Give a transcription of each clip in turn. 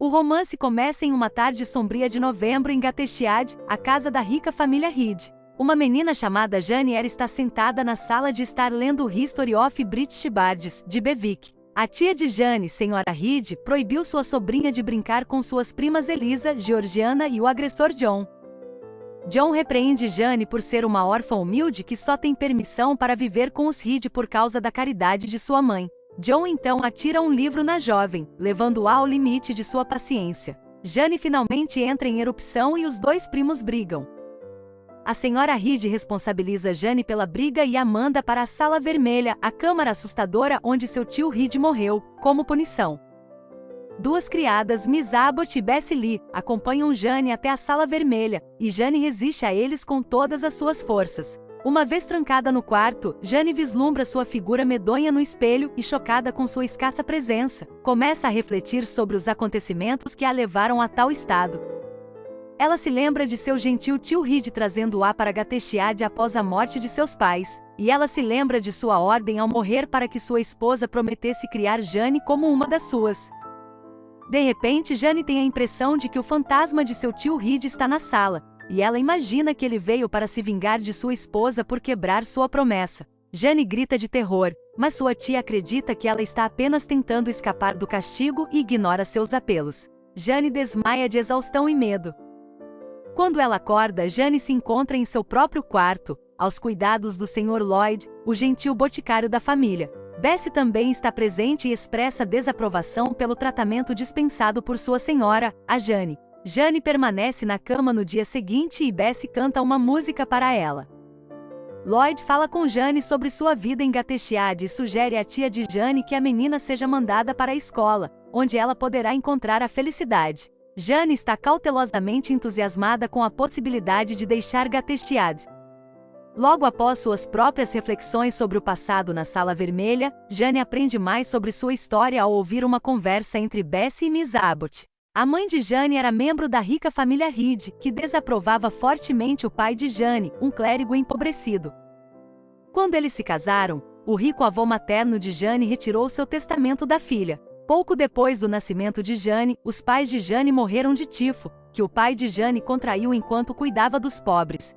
O romance começa em uma tarde sombria de novembro em Gateshead, a casa da rica família Reed. Uma menina chamada Jane Eyre está sentada na sala de estar lendo o History of British Bards, de Bewick. A tia de Jane, senhora Reed, proibiu sua sobrinha de brincar com suas primas Elisa, Georgiana e o agressor John. John repreende Jane por ser uma órfã humilde que só tem permissão para viver com os Reed por causa da caridade de sua mãe. John então atira um livro na jovem, levando-a ao limite de sua paciência. Jane finalmente entra em erupção e os dois primos brigam. A senhora Reed responsabiliza Jane pela briga e a manda para a Sala Vermelha, a câmara assustadora onde seu tio Reed morreu, como punição. Duas criadas, Miss Abbott e Bessie Lee, acompanham Jane até a Sala Vermelha, e Jane resiste a eles com todas as suas forças. Uma vez trancada no quarto, Jane vislumbra sua figura medonha no espelho e, chocada com sua escassa presença, começa a refletir sobre os acontecimentos que a levaram a tal estado. Ela se lembra de seu gentil tio Reed trazendo-a para Gateshead após a morte de seus pais, e ela se lembra de sua ordem ao morrer para que sua esposa prometesse criar Jane como uma das suas. De repente, Jane tem a impressão de que o fantasma de seu tio Reed está na sala, e ela imagina que ele veio para se vingar de sua esposa por quebrar sua promessa. Jane grita de terror, mas sua tia acredita que ela está apenas tentando escapar do castigo e ignora seus apelos. Jane desmaia de exaustão e medo. Quando ela acorda, Jane se encontra em seu próprio quarto, aos cuidados do Sr. Lloyd, o gentil boticário da família. Bessie também está presente e expressa desaprovação pelo tratamento dispensado por sua senhora, a Jane. Jane permanece na cama no dia seguinte e Bessie canta uma música para ela. Lloyd fala com Jane sobre sua vida em Gateshead e sugere à tia de Jane que a menina seja mandada para a escola, onde ela poderá encontrar a felicidade. Jane está cautelosamente entusiasmada com a possibilidade de deixar Gateshead. Logo após suas próprias reflexões sobre o passado na Sala Vermelha, Jane aprende mais sobre sua história ao ouvir uma conversa entre Bessie e Miss Abbott. A mãe de Jane era membro da rica família Reed, que desaprovava fortemente o pai de Jane, um clérigo empobrecido. Quando eles se casaram, o rico avô materno de Jane retirou seu testamento da filha. Pouco depois do nascimento de Jane, os pais de Jane morreram de tifo, que o pai de Jane contraiu enquanto cuidava dos pobres.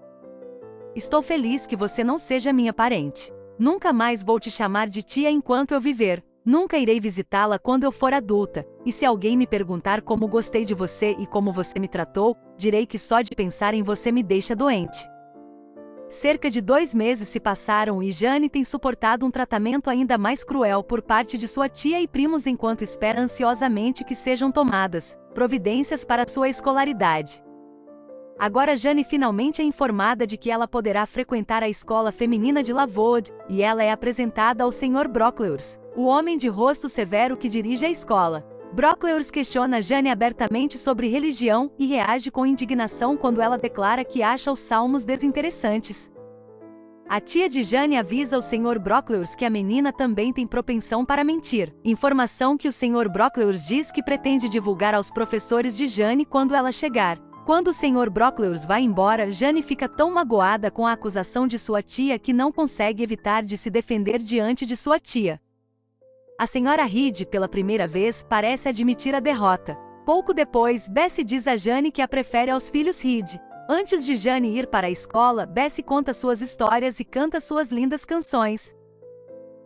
Estou feliz que você não seja minha parente. Nunca mais vou te chamar de tia enquanto eu viver. Nunca irei visitá-la quando eu for adulta, e se alguém me perguntar como gostei de você e como você me tratou, direi que só de pensar em você me deixa doente. Cerca de 2 meses se passaram e Jane tem suportado um tratamento ainda mais cruel por parte de sua tia e primos enquanto espera ansiosamente que sejam tomadas providências para sua escolaridade. Agora Jane finalmente é informada de que ela poderá frequentar a escola feminina de Lavode, e ela é apresentada ao Sr. Brocklehurst, o homem de rosto severo que dirige a escola. Brocklehurst questiona Jane abertamente sobre religião e reage com indignação quando ela declara que acha os salmos desinteressantes. A tia de Jane avisa o Sr. Brocklehurst que a menina também tem propensão para mentir, informação que o Sr. Brocklehurst diz que pretende divulgar aos professores de Jane quando ela chegar. Quando o Sr. Brocklehurst vai embora, Jane fica tão magoada com a acusação de sua tia que não consegue evitar de se defender diante de sua tia. A senhora Reed, pela primeira vez, parece admitir a derrota. Pouco depois, Bessie diz a Jane que a prefere aos filhos Reed. Antes de Jane ir para a escola, Bessie conta suas histórias e canta suas lindas canções.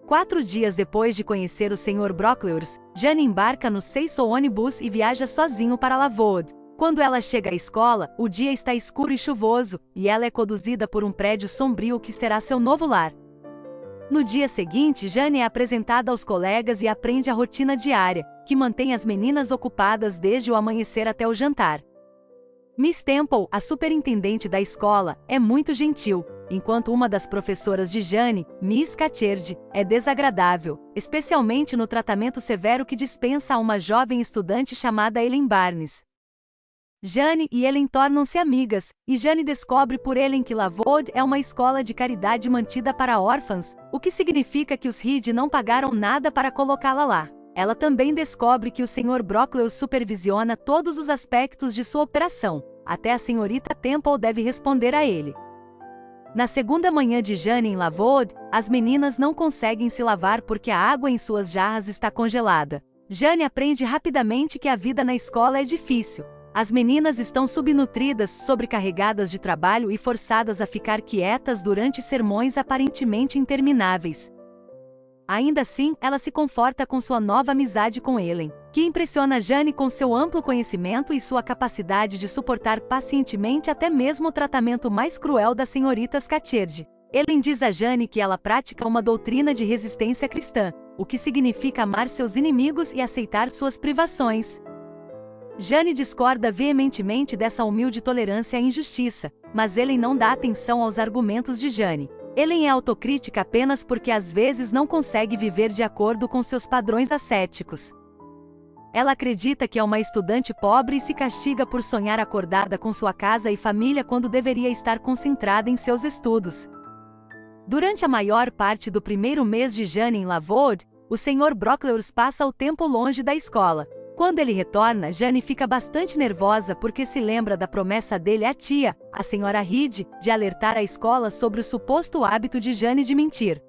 4 dias depois de conhecer o Sr. Brocklehurst, Jane embarca no Cecil ônibus e viaja sozinho para Lavode. Quando ela chega à escola, o dia está escuro e chuvoso, e ela é conduzida por um prédio sombrio que será seu novo lar. No dia seguinte, Jane é apresentada aos colegas e aprende a rotina diária, que mantém as meninas ocupadas desde o amanhecer até o jantar. Miss Temple, a superintendente da escola, é muito gentil, enquanto uma das professoras de Jane, Miss Catcherd, é desagradável, especialmente no tratamento severo que dispensa a uma jovem estudante chamada Ellen Barnes. Jane e Ellen tornam-se amigas, e Jane descobre por Ellen que Lavode é uma escola de caridade mantida para órfãs, o que significa que os Reed não pagaram nada para colocá-la lá. Ela também descobre que o Sr. Brocklehurst supervisiona todos os aspectos de sua operação, até a senhorita Temple deve responder a ele. Na segunda manhã de Jane em Lavode, as meninas não conseguem se lavar porque a água em suas jarras está congelada. Jane aprende rapidamente que a vida na escola é difícil. As meninas estão subnutridas, sobrecarregadas de trabalho e forçadas a ficar quietas durante sermões aparentemente intermináveis. Ainda assim, ela se conforta com sua nova amizade com Ellen, que impressiona Jane com seu amplo conhecimento e sua capacidade de suportar pacientemente até mesmo o tratamento mais cruel da senhorita Scatcherd. Ellen diz a Jane que ela pratica uma doutrina de resistência cristã, o que significa amar seus inimigos e aceitar suas privações. Jane discorda veementemente dessa humilde tolerância à injustiça, mas Ellen não dá atenção aos argumentos de Jane. Ellen é autocrítica apenas porque às vezes não consegue viver de acordo com seus padrões ascéticos. Ela acredita que é uma estudante pobre e se castiga por sonhar acordada com sua casa e família quando deveria estar concentrada em seus estudos. Durante a maior parte do primeiro mês de Jane em Lavode, o Sr. Brocklehurst passa o tempo longe da escola. Quando ele retorna, Jane fica bastante nervosa porque se lembra da promessa dele à tia, a Sra. Reed, de alertar a escola sobre o suposto hábito de Jane de mentir.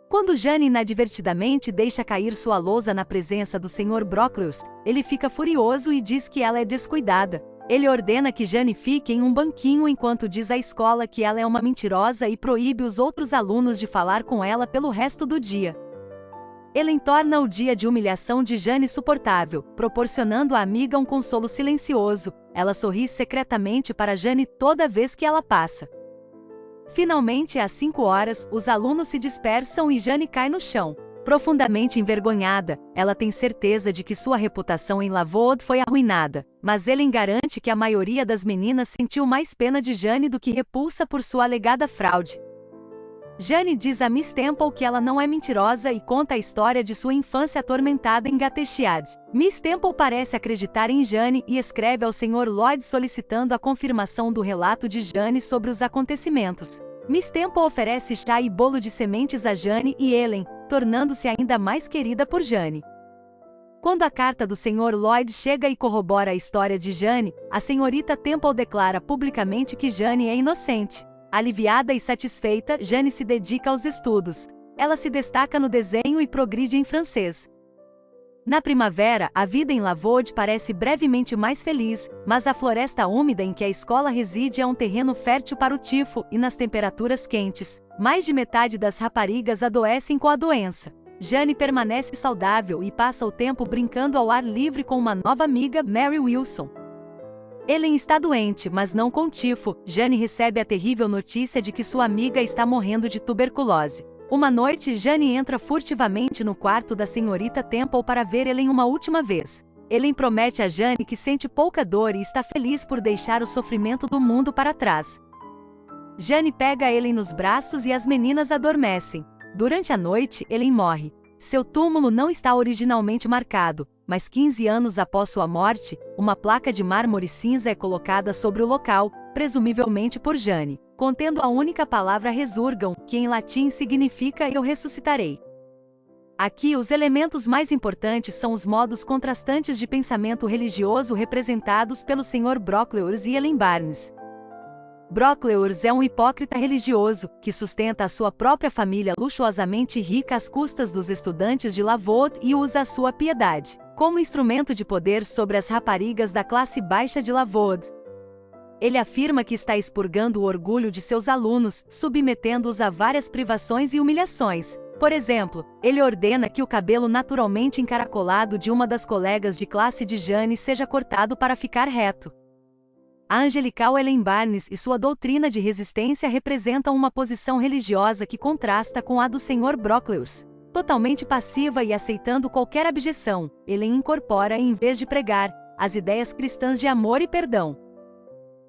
Quando Jane inadvertidamente deixa cair sua lousa na presença do Sr. Brocklehurst, ele fica furioso e diz que ela é descuidada. Ele ordena que Jane fique em um banquinho enquanto diz à escola que ela é uma mentirosa e proíbe os outros alunos de falar com ela pelo resto do dia. Ellen torna o dia de humilhação de Jane suportável, proporcionando à amiga um consolo silencioso. Ela sorri secretamente para Jane toda vez que ela passa. Finalmente, às 5 horas, os alunos se dispersam e Jane cai no chão. Profundamente envergonhada, ela tem certeza de que sua reputação em Lavode foi arruinada, mas Ellen garante que a maioria das meninas sentiu mais pena de Jane do que repulsa por sua alegada fraude. Jane diz a Miss Temple que ela não é mentirosa e conta a história de sua infância atormentada em Gateshead. Miss Temple parece acreditar em Jane e escreve ao Sr. Lloyd solicitando a confirmação do relato de Jane sobre os acontecimentos. Miss Temple oferece chá e bolo de sementes a Jane e Ellen, tornando-se ainda mais querida por Jane. Quando a carta do Sr. Lloyd chega e corrobora a história de Jane, a senhorita Temple declara publicamente que Jane é inocente. Aliviada e satisfeita, Jane se dedica aos estudos. Ela se destaca no desenho e progride em francês. Na primavera, a vida em Lavode parece brevemente mais feliz, mas a floresta úmida em que a escola reside é um terreno fértil para o tifo e nas temperaturas quentes, mais de metade das raparigas adoecem com a doença. Jane permanece saudável e passa o tempo brincando ao ar livre com uma nova amiga, Mary Wilson. Ellen está doente, mas não com tifo. Jane recebe a terrível notícia de que sua amiga está morrendo de tuberculose. Uma noite, Jane entra furtivamente no quarto da senhorita Temple para ver Ellen uma última vez. Ellen promete a Jane que sente pouca dor e está feliz por deixar o sofrimento do mundo para trás. Jane pega Ellen nos braços e as meninas adormecem. Durante a noite, Ellen morre. Seu túmulo não está originalmente marcado, mas 15 anos após sua morte, uma placa de mármore cinza é colocada sobre o local, presumivelmente por Jane, contendo a única palavra resurgam, que em latim significa eu ressuscitarei. Aqui os elementos mais importantes são os modos contrastantes de pensamento religioso representados pelo Sr. Brocklehurst e Ellen Barnes. Brocklehurst é um hipócrita religioso, que sustenta a sua própria família luxuosamente rica às custas dos estudantes de Lavode e usa a sua piedade como instrumento de poder sobre as raparigas da classe baixa de Lavode. Ele afirma que está expurgando o orgulho de seus alunos, submetendo-os a várias privações e humilhações. Por exemplo, ele ordena que o cabelo naturalmente encaracolado de uma das colegas de classe de Jane seja cortado para ficar reto. A angelical Ellen Barnes e sua doutrina de resistência representam uma posição religiosa que contrasta com a do Sr. Brocklehurst. Totalmente passiva e aceitando qualquer abjeção, Ellen incorpora, em vez de pregar, as ideias cristãs de amor e perdão.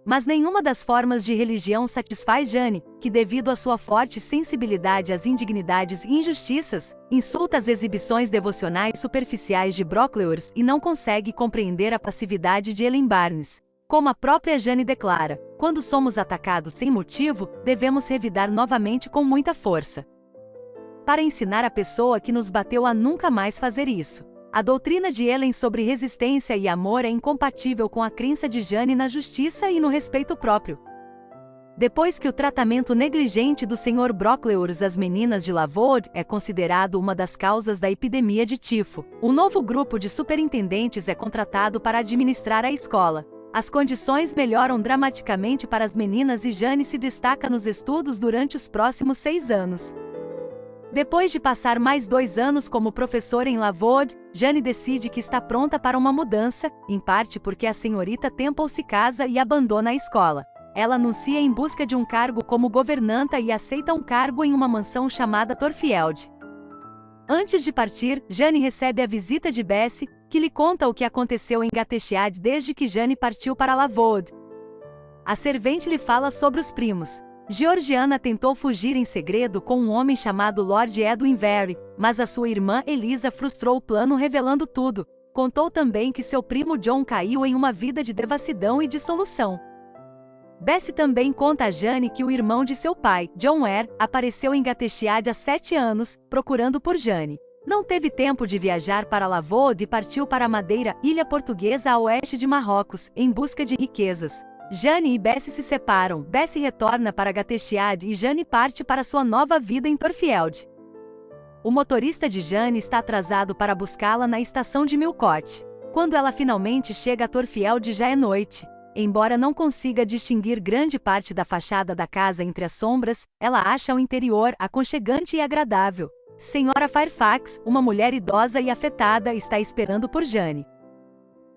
Mas nenhuma das formas de religião satisfaz Jane, que devido à sua forte sensibilidade às indignidades e injustiças, insulta as exibições devocionais superficiais de Brocklehurst e não consegue compreender a passividade de Ellen Barnes. Como a própria Jane declara, quando somos atacados sem motivo, devemos revidar novamente com muita força. Para ensinar a pessoa que nos bateu a nunca mais fazer isso. A doutrina de Ellen sobre resistência e amor é incompatível com a crença de Jane na justiça e no respeito próprio. Depois que o tratamento negligente do Sr. Brocklehurst às meninas de Lavaux é considerado uma das causas da epidemia de tifo, um novo grupo de superintendentes é contratado para administrar a escola. As condições melhoram dramaticamente para as meninas e Jane se destaca nos estudos durante os próximos 6 anos. Depois de passar mais 2 anos como professora em Lavaux, Jane decide que está pronta para uma mudança, em parte porque a senhorita Temple se casa e abandona a escola. Ela anuncia em busca de um cargo como governanta e aceita um cargo em uma mansão chamada Thorfield. Antes de partir, Jane recebe a visita de Bessie, que lhe conta o que aconteceu em Gateshead desde que Jane partiu para Lavaux. A servente lhe fala sobre os primos. Georgiana tentou fugir em segredo com um homem chamado Lord Edwin Vere, mas a sua irmã Elisa frustrou o plano revelando tudo. Contou também que seu primo John caiu em uma vida de devassidão e dissolução. Bessie também conta a Jane que o irmão de seu pai, John Eyre, apareceu em Gateshead há 7 anos, procurando por Jane. Não teve tempo de viajar para Lavaux e partiu para Madeira, ilha portuguesa a oeste de Marrocos, em busca de riquezas. Jane e Bessie se separam, Bessie retorna para Gateshead e Jane parte para sua nova vida em Thorfield. O motorista de Jane está atrasado para buscá-la na estação de Millcote. Quando ela finalmente chega a Thorfield já é noite. Embora não consiga distinguir grande parte da fachada da casa entre as sombras, ela acha o interior aconchegante e agradável. Senhora Fairfax, uma mulher idosa e afetada, está esperando por Jane.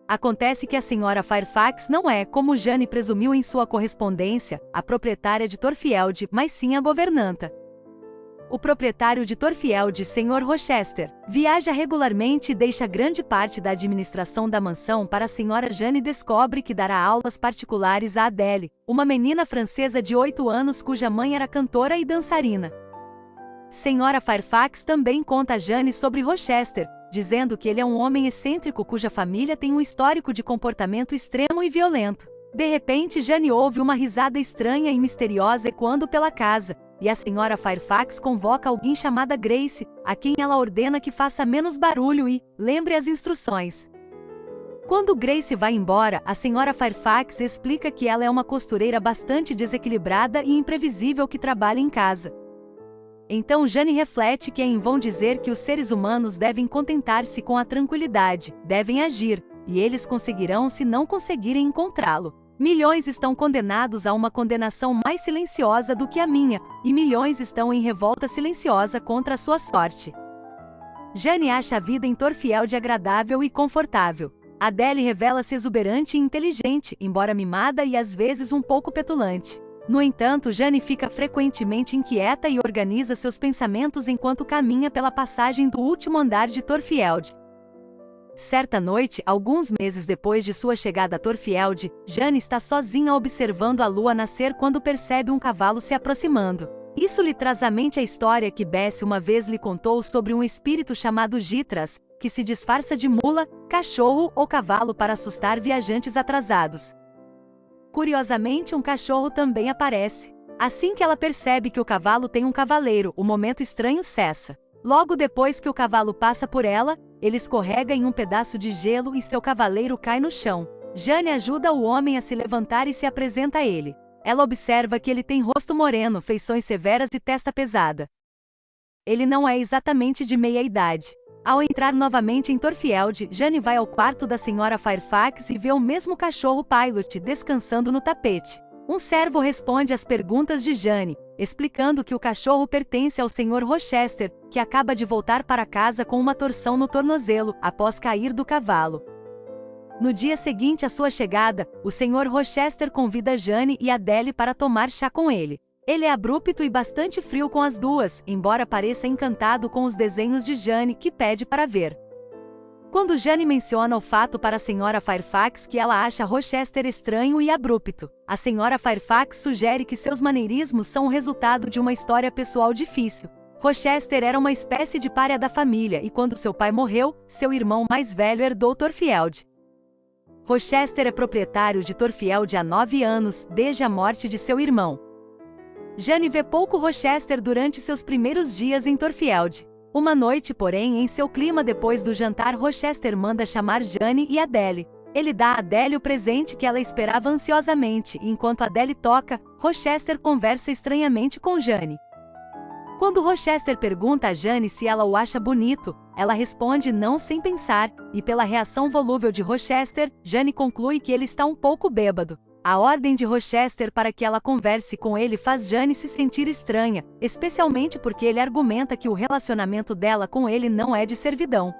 Acontece que a senhora Fairfax não é, como Jane presumiu em sua correspondência, a proprietária de Thorfield, mas sim a governanta. O proprietário de Thorfield, Sr. Rochester, viaja regularmente e deixa grande parte da administração da mansão para a senhora Jane e descobre que dará aulas particulares a Adele, uma menina francesa de 8 anos cuja mãe era cantora e dançarina. Senhora Fairfax também conta a Jane sobre Rochester, dizendo que ele é um homem excêntrico cuja família tem um histórico de comportamento extremo e violento. De repente, Jane ouve uma risada estranha e misteriosa ecoando pela casa, e a senhora Fairfax convoca alguém chamada Grace, a quem ela ordena que faça menos barulho e lembre as instruções. Quando Grace vai embora, a senhora Fairfax explica que ela é uma costureira bastante desequilibrada e imprevisível que trabalha em casa. Então Jane reflete que é em vão dizer que os seres humanos devem contentar-se com a tranquilidade, devem agir, e eles conseguirão se não conseguirem encontrá-lo. Milhões estão condenados a uma condenação mais silenciosa do que a minha, e milhões estão em revolta silenciosa contra a sua sorte. Jane acha a vida em Thorfield agradável e confortável. Adele revela-se exuberante e inteligente, embora mimada e às vezes um pouco petulante. No entanto, Jane fica frequentemente inquieta e organiza seus pensamentos enquanto caminha pela passagem do último andar de Thorfield. Certa noite, alguns meses depois de sua chegada a Thorfield, Jane está sozinha observando a lua nascer quando percebe um cavalo se aproximando. Isso lhe traz à mente a história que Bessie uma vez lhe contou sobre um espírito chamado Gitras, que se disfarça de mula, cachorro ou cavalo para assustar viajantes atrasados. Curiosamente, um cachorro também aparece. Assim que ela percebe que o cavalo tem um cavaleiro, o momento estranho cessa. Logo depois que o cavalo passa por ela, ele escorrega em um pedaço de gelo e seu cavaleiro cai no chão. Jane ajuda o homem a se levantar e se apresenta a ele. Ela observa que ele tem rosto moreno, feições severas e testa pesada. Ele não é exatamente de meia idade. Ao entrar novamente em Thorfield, Jane vai ao quarto da senhora Fairfax e vê o mesmo cachorro Pilot descansando no tapete. Um servo responde às perguntas de Jane, explicando que o cachorro pertence ao Sr. Rochester, que acaba de voltar para casa com uma torção no tornozelo, após cair do cavalo. No dia seguinte à sua chegada, o Sr. Rochester convida Jane e Adele para tomar chá com ele. Ele é abrupto e bastante frio com as duas, embora pareça encantado com os desenhos de Jane, que pede para ver. Quando Jane menciona o fato para a senhora Fairfax que ela acha Rochester estranho e abrupto, a senhora Fairfax sugere que seus maneirismos são o resultado de uma história pessoal difícil. Rochester era uma espécie de pária da família e quando seu pai morreu, seu irmão mais velho herdou Thorfield. Rochester é proprietário de Thorfield há 9 anos, desde a morte de seu irmão. Jane vê pouco Rochester durante seus primeiros dias em Thorfield. Uma noite, porém, em seu clima depois do jantar, Rochester manda chamar Jane e Adele. Ele dá a Adele o presente que ela esperava ansiosamente, e enquanto Adele toca, Rochester conversa estranhamente com Jane. Quando Rochester pergunta a Jane se ela o acha bonito, ela responde não sem pensar, e pela reação volúvel de Rochester, Jane conclui que ele está um pouco bêbado. A ordem de Rochester para que ela converse com ele faz Jane se sentir estranha, especialmente porque ele argumenta que o relacionamento dela com ele não é de servidão.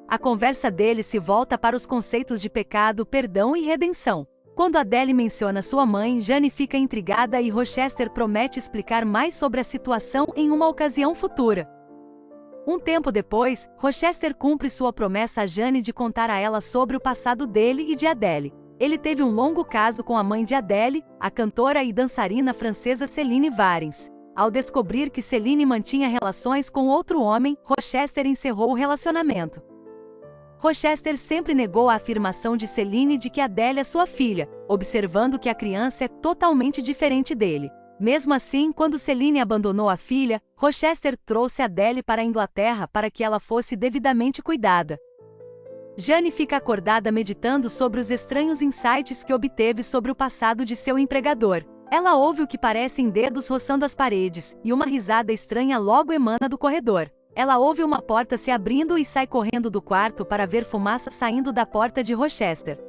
A conversa dele se volta para os conceitos de pecado, perdão e redenção. Quando Adele menciona sua mãe, Jane fica intrigada e Rochester promete explicar mais sobre a situação em uma ocasião futura. Um tempo depois, Rochester cumpre sua promessa a Jane de contar a ela sobre o passado dele e de Adele. Ele teve um longo caso com a mãe de Adele, a cantora e dançarina francesa Céline Varens. Ao descobrir que Céline mantinha relações com outro homem, Rochester encerrou o relacionamento. Rochester sempre negou a afirmação de Céline de que Adele é sua filha, observando que a criança é totalmente diferente dele. Mesmo assim, quando Céline abandonou a filha, Rochester trouxe Adele para a Inglaterra para que ela fosse devidamente cuidada. Jane fica acordada meditando sobre os estranhos insights que obteve sobre o passado de seu empregador. Ela ouve o que parecem dedos roçando as paredes, e uma risada estranha logo emana do corredor. Ela ouve uma porta se abrindo e sai correndo do quarto para ver fumaça saindo da porta de Rochester.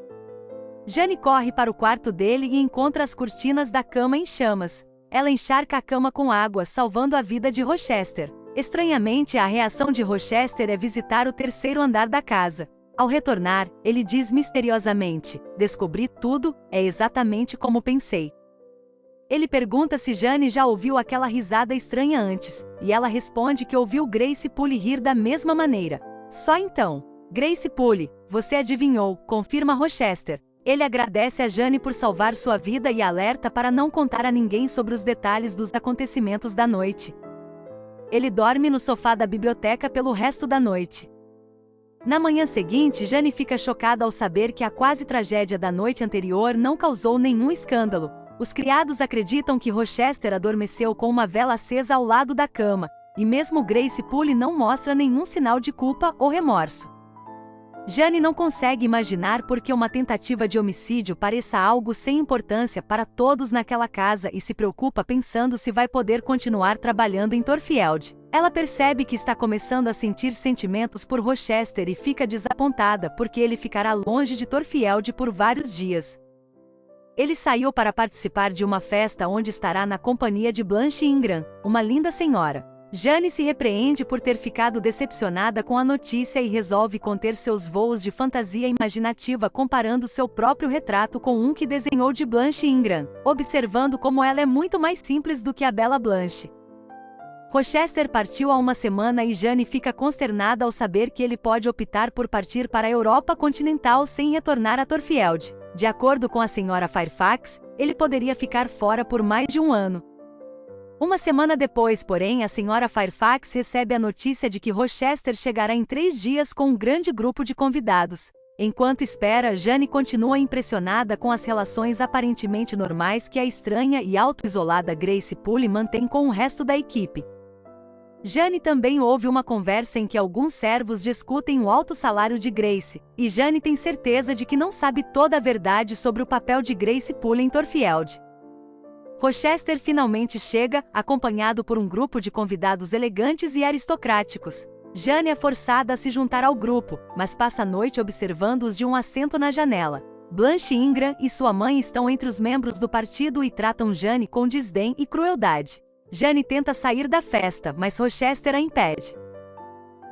Jane corre para o quarto dele e encontra as cortinas da cama em chamas. Ela encharca a cama com água, salvando a vida de Rochester. Estranhamente, a reação de Rochester é visitar o terceiro andar da casa. Ao retornar, ele diz misteriosamente: "Descobri tudo, é exatamente como pensei." Ele pergunta se Jane já ouviu aquela risada estranha antes, e ela responde que ouviu Grace Poole rir da mesma maneira. Só então, Grace Poole, você adivinhou, confirma Rochester. Ele agradece a Jane por salvar sua vida e alerta para não contar a ninguém sobre os detalhes dos acontecimentos da noite. Ele dorme no sofá da biblioteca pelo resto da noite. Na manhã seguinte, Jane fica chocada ao saber que a quase tragédia da noite anterior não causou nenhum escândalo. Os criados acreditam que Rochester adormeceu com uma vela acesa ao lado da cama, e mesmo Grace Poole não mostra nenhum sinal de culpa ou remorso. Jane não consegue imaginar por que uma tentativa de homicídio pareça algo sem importância para todos naquela casa e se preocupa pensando se vai poder continuar trabalhando em Thorfield. Ela percebe que está começando a sentir sentimentos por Rochester e fica desapontada porque ele ficará longe de Thorfield por vários dias. Ele saiu para participar de uma festa onde estará na companhia de Blanche Ingram, uma linda senhora. Jane se repreende por ter ficado decepcionada com a notícia e resolve conter seus voos de fantasia imaginativa comparando seu próprio retrato com um que desenhou de Blanche Ingram, observando como ela é muito mais simples do que a bela Blanche. Rochester partiu há uma semana e Jane fica consternada ao saber que ele pode optar por partir para a Europa continental sem retornar a Thorfield. De acordo com a Sra. Fairfax, ele poderia ficar fora por mais de um ano. Uma semana depois, porém, a Sra. Fairfax recebe a notícia de que Rochester chegará em 3 dias com um grande grupo de convidados. Enquanto espera, Jane continua impressionada com as relações aparentemente normais que a estranha e auto-isolada Grace Poole mantém com o resto da equipe. Jane também ouve uma conversa em que alguns servos discutem o alto salário de Grace, e Jane tem certeza de que não sabe toda a verdade sobre o papel de Grace Poole em Thorfield. Rochester finalmente chega, acompanhado por um grupo de convidados elegantes e aristocráticos. Jane é forçada a se juntar ao grupo, mas passa a noite observando-os de um assento na janela. Blanche Ingram e sua mãe estão entre os membros do partido e tratam Jane com desdém e crueldade. Jane tenta sair da festa, mas Rochester a impede.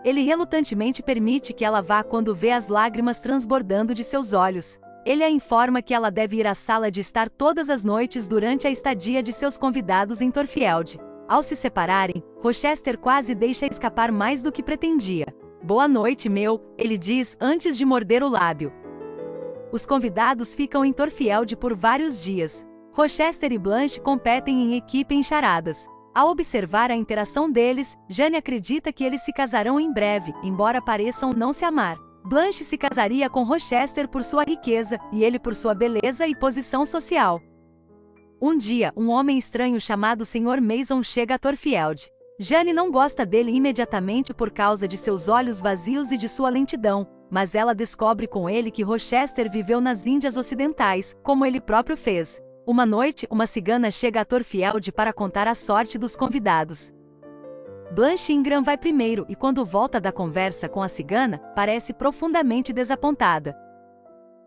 Ele relutantemente permite que ela vá quando vê as lágrimas transbordando de seus olhos. Ele a informa que ela deve ir à sala de estar todas as noites durante a estadia de seus convidados em Thorfield. Ao se separarem, Rochester quase deixa escapar mais do que pretendia. "Boa noite, meu", ele diz antes de morder o lábio. Os convidados ficam em Thorfield por vários dias. Rochester e Blanche competem em equipe em charadas. Ao observar a interação deles, Jane acredita que eles se casarão em breve, embora pareçam não se amar. Blanche se casaria com Rochester por sua riqueza, e ele por sua beleza e posição social. Um dia, um homem estranho chamado Sr. Mason chega a Thorfield. Jane não gosta dele imediatamente por causa de seus olhos vazios e de sua lentidão. mas ela descobre com ele que Rochester viveu nas Índias Ocidentais, como ele próprio fez. Uma noite, uma cigana chega a Thorfeld para contar a sorte dos convidados. Blanche Ingram vai primeiro e quando volta da conversa com a cigana, parece profundamente desapontada.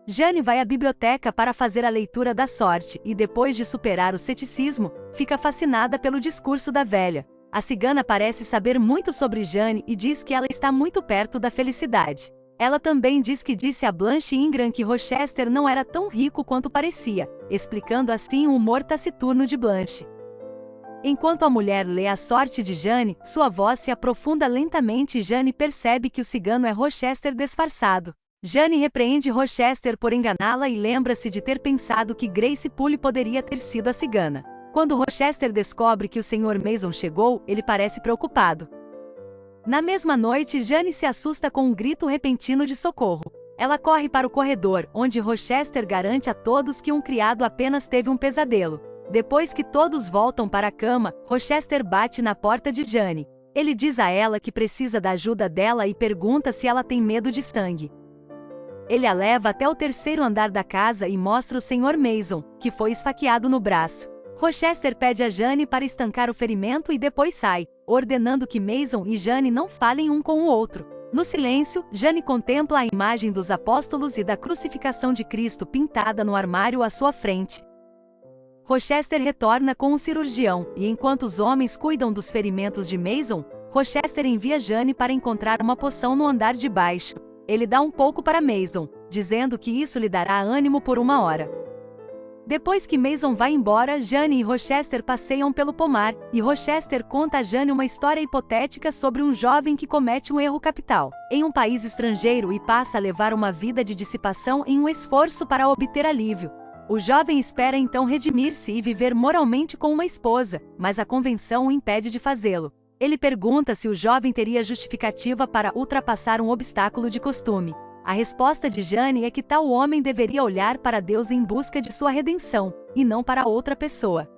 Jane vai à biblioteca para fazer a leitura da sorte e depois de superar o ceticismo, fica fascinada pelo discurso da velha. A cigana parece saber muito sobre Jane e diz que ela está muito perto da felicidade. Ela também diz que disse a Blanche Ingram que Rochester não era tão rico quanto parecia, explicando assim o humor taciturno de Blanche. Enquanto a mulher lê a sorte de Jane, sua voz se aprofunda lentamente e Jane percebe que o cigano é Rochester disfarçado. Jane repreende Rochester por enganá-la e lembra-se de ter pensado que Grace Poole poderia ter sido a cigana. Quando Rochester descobre que o Sr. Mason chegou, ele parece preocupado. Na mesma noite, Jane se assusta com um grito repentino de socorro. Ela corre para o corredor, onde Rochester garante a todos que um criado apenas teve um pesadelo. Depois que todos voltam para a cama, Rochester bate na porta de Jane. Ele diz a ela que precisa da ajuda dela e pergunta se ela tem medo de sangue. Ele a leva até o terceiro andar da casa e mostra o Sr. Mason, que foi esfaqueado no braço. Rochester pede a Jane para estancar o ferimento e depois sai, ordenando que Mason e Jane não falem um com o outro. No silêncio, Jane contempla a imagem dos apóstolos e da crucificação de Cristo pintada no armário à sua frente. Rochester retorna com um cirurgião, e enquanto os homens cuidam dos ferimentos de Mason, Rochester envia Jane para encontrar uma poção no andar de baixo. Ele dá um pouco para Mason, dizendo que isso lhe dará ânimo por uma hora. Depois que Mason vai embora, Jane e Rochester passeiam pelo pomar, e Rochester conta a Jane uma história hipotética sobre um jovem que comete um erro capital em um país estrangeiro e passa a levar uma vida de dissipação em um esforço para obter alívio. O jovem espera então redimir-se e viver moralmente com uma esposa, mas a convenção o impede de fazê-lo. Ele pergunta se o jovem teria justificativa para ultrapassar um obstáculo de costume. A resposta de Jane é que tal homem deveria olhar para Deus em busca de sua redenção, e não para outra pessoa.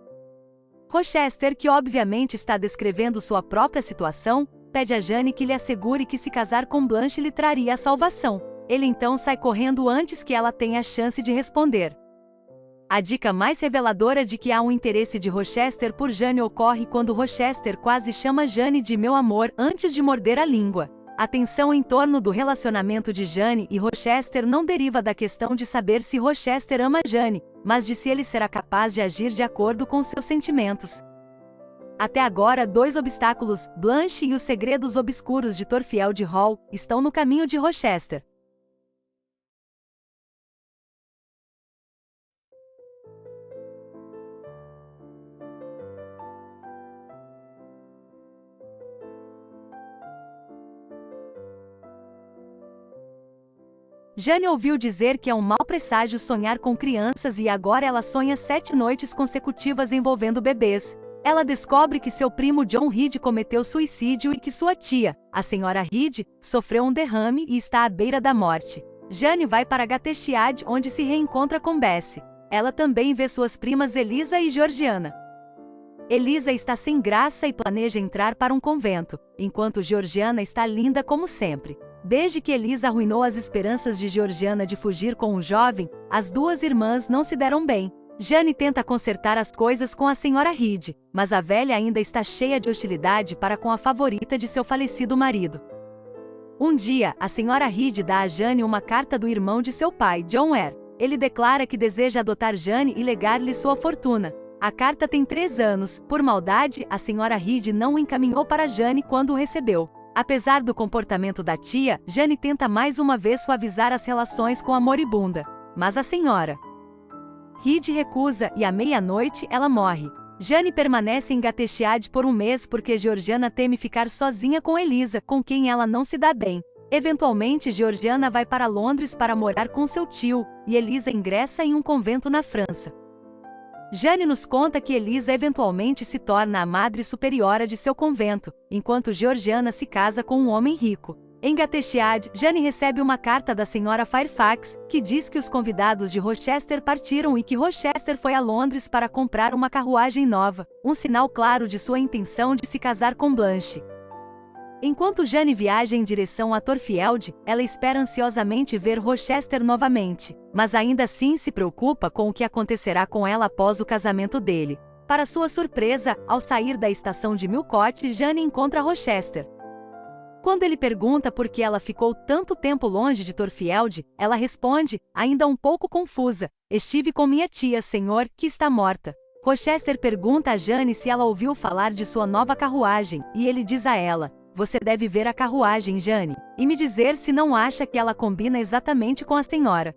Rochester, que obviamente está descrevendo sua própria situação, pede a Jane que lhe assegure que se casar com Blanche lhe traria a salvação. Ele então sai correndo antes que ela tenha a chance de responder. A dica mais reveladora de que há um interesse de Rochester por Jane ocorre quando Rochester quase chama Jane de meu amor antes de morder a língua. A tensão em torno do relacionamento de Jane e Rochester não deriva da questão de saber se Rochester ama Jane, mas de se ele será capaz de agir de acordo com seus sentimentos. Até agora, dois obstáculos, Blanche e os segredos obscuros de Thorfeld Hall, estão no caminho de Rochester. Jane ouviu dizer que é um mau presságio sonhar com crianças e agora ela sonha 7 noites consecutivas envolvendo bebês. Ela descobre que seu primo John Reed cometeu suicídio e que sua tia, a senhora Reed, sofreu um derrame e está à beira da morte. Jane vai para Gateshead, onde se reencontra com Bessie. Ela também vê suas primas Elisa e Georgiana. Elisa está sem graça e planeja entrar para um convento, enquanto Georgiana está linda como sempre. Desde que Elisa arruinou as esperanças de Georgiana de fugir com o jovem, as duas irmãs não se deram bem. Jane tenta consertar as coisas com a senhora Reed, mas a velha ainda está cheia de hostilidade para com a favorita de seu falecido marido. Um dia, a senhora Reed dá a Jane uma carta do irmão de seu pai, John Eyre. Ele declara que deseja adotar Jane e legar-lhe sua fortuna. A carta tem 3 anos. Por maldade, a senhora Reed não o encaminhou para Jane quando o recebeu. Apesar do comportamento da tia, Jane tenta mais uma vez suavizar as relações com a moribunda. Mas a senhora Reed recusa e à meia-noite ela morre. Jane permanece em Gateshead por um mês porque Georgiana teme ficar sozinha com Elisa, com quem ela não se dá bem. Eventualmente, Georgiana vai para Londres para morar com seu tio, e Elisa ingressa em um convento na França. Jane nos conta que Elisa eventualmente se torna a madre superiora de seu convento, enquanto Georgiana se casa com um homem rico. Em Gateshead, Jane recebe uma carta da senhora Fairfax, que diz que os convidados de Rochester partiram e que Rochester foi a Londres para comprar uma carruagem nova, um sinal claro de sua intenção de se casar com Blanche. Enquanto Jane viaja em direção a Thorfield, ela espera ansiosamente ver Rochester novamente, mas ainda assim se preocupa com o que acontecerá com ela após o casamento dele. Para sua surpresa, ao sair da estação de Millcote, Jane encontra Rochester. Quando ele pergunta por que ela ficou tanto tempo longe de Thorfield, ela responde, ainda um pouco confusa: "Estive com minha tia, senhor, que está morta." Rochester pergunta a Jane se ela ouviu falar de sua nova carruagem, e ele diz a ela: "Você deve ver a carruagem, Jane, e me dizer se não acha que ela combina exatamente com a senhora."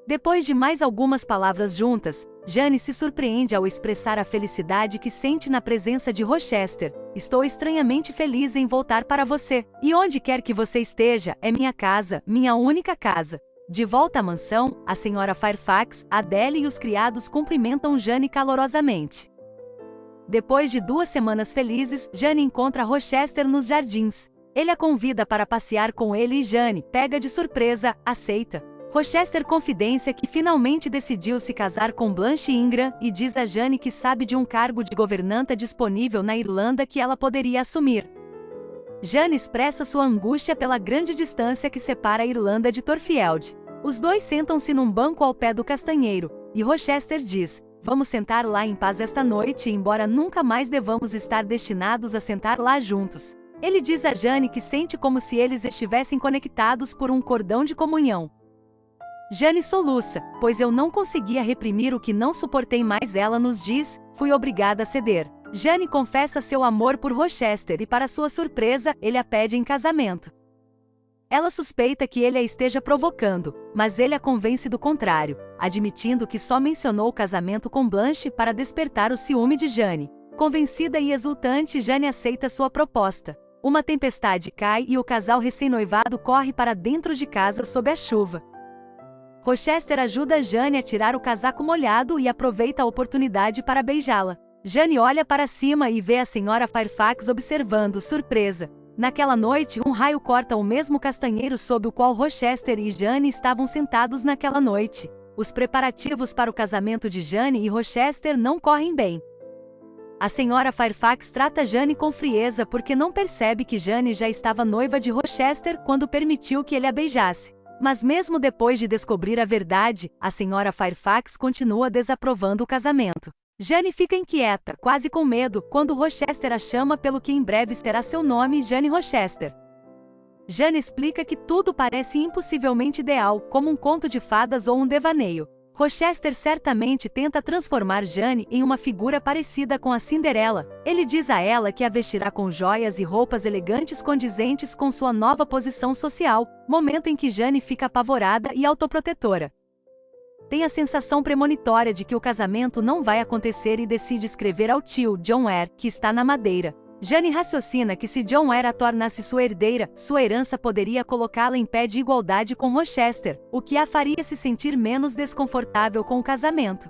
Depois de mais algumas palavras juntas, Jane se surpreende ao expressar a felicidade que sente na presença de Rochester. "Estou estranhamente feliz em voltar para você. E onde quer que você esteja, é minha casa, minha única casa." De volta à mansão, a senhora Fairfax, Adele e os criados cumprimentam Jane calorosamente. Depois de 2 semanas felizes, Jane encontra Rochester nos jardins. Ele a convida para passear com ele e Jane, pega de surpresa, aceita. Rochester confidencia que finalmente decidiu se casar com Blanche Ingram e diz a Jane que sabe de um cargo de governanta disponível na Irlanda que ela poderia assumir. Jane expressa sua angústia pela grande distância que separa a Irlanda de Thorfield. Os dois sentam-se num banco ao pé do castanheiro, e Rochester diz: "Vamos sentar lá em paz esta noite, embora nunca mais devamos estar destinados a sentar lá juntos." Ele diz a Jane que sente como se eles estivessem conectados por um cordão de comunhão. Jane soluça: "Pois eu não conseguia reprimir o que não suportei mais", ela nos diz, "fui obrigada a ceder." Jane confessa seu amor por Rochester e, para sua surpresa, ele a pede em casamento. Ela suspeita que ele a esteja provocando, mas ele a convence do contrário, admitindo que só mencionou o casamento com Blanche para despertar o ciúme de Jane. Convencida e exultante, Jane aceita sua proposta. Uma tempestade cai e o casal recém-noivado corre para dentro de casa sob a chuva. Rochester ajuda Jane a tirar o casaco molhado e aproveita a oportunidade para beijá-la. Jane olha para cima e vê a senhora Fairfax observando, surpresa. Naquela noite, um raio corta o mesmo castanheiro sob o qual Rochester e Jane estavam sentados naquela noite. Os preparativos para o casamento de Jane e Rochester não correm bem. A senhora Fairfax trata Jane com frieza porque não percebe que Jane já estava noiva de Rochester quando permitiu que ele a beijasse. Mas mesmo depois de descobrir a verdade, a senhora Fairfax continua desaprovando o casamento. Jane fica inquieta, quase com medo, quando Rochester a chama pelo que em breve será seu nome, Jane Rochester. Jane explica que tudo parece impossivelmente ideal, como um conto de fadas ou um devaneio. Rochester certamente tenta transformar Jane em uma figura parecida com a Cinderela. Ele diz a ela que a vestirá com joias e roupas elegantes condizentes com sua nova posição social, momento em que Jane fica apavorada e autoprotetora. Tem a sensação premonitória de que o casamento não vai acontecer e decide escrever ao tio, John Ware, que está na Madeira. Jane raciocina que se John Ware a tornasse sua herdeira, sua herança poderia colocá-la em pé de igualdade com Rochester, o que a faria se sentir menos desconfortável com o casamento.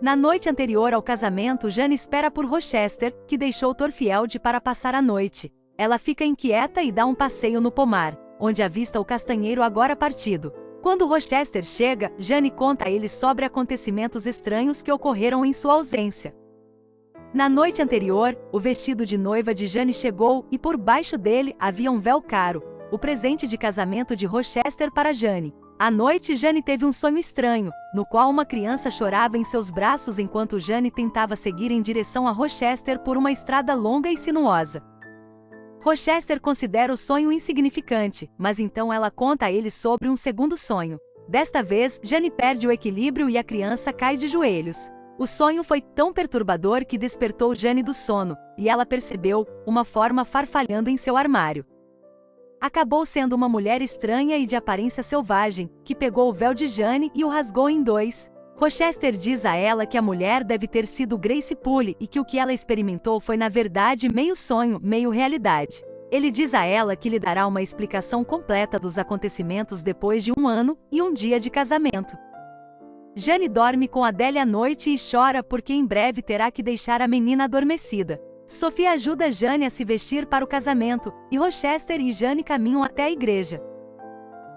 Na noite anterior ao casamento, Jane espera por Rochester, que deixou Thorfield para passar a noite. Ela fica inquieta e dá um passeio no pomar, onde avista o castanheiro agora partido. Quando Rochester chega, Jane conta a ele sobre acontecimentos estranhos que ocorreram em sua ausência. Na noite anterior, o vestido de noiva de Jane chegou e por baixo dele havia um véu caro, o presente de casamento de Rochester para Jane. À noite, Jane teve um sonho estranho, no qual uma criança chorava em seus braços enquanto Jane tentava seguir em direção a Rochester por uma estrada longa e sinuosa. Rochester considera o sonho insignificante, mas então ela conta a ele sobre um segundo sonho. Desta vez, Jane perde o equilíbrio e a criança cai de joelhos. O sonho foi tão perturbador que despertou Jane do sono, e ela percebeu uma forma farfalhando em seu armário. Acabou sendo uma mulher estranha e de aparência selvagem, que pegou o véu de Jane e o rasgou em dois. Rochester diz a ela que a mulher deve ter sido Grace Poole e que o que ela experimentou foi na verdade meio sonho, meio realidade. Ele diz a ela que lhe dará uma explicação completa dos acontecimentos depois de 1 ano e 1 dia de casamento. Jane dorme com Adele à noite e chora porque em breve terá que deixar a menina adormecida. Sophie ajuda Jane a se vestir para o casamento, e Rochester e Jane caminham até a igreja.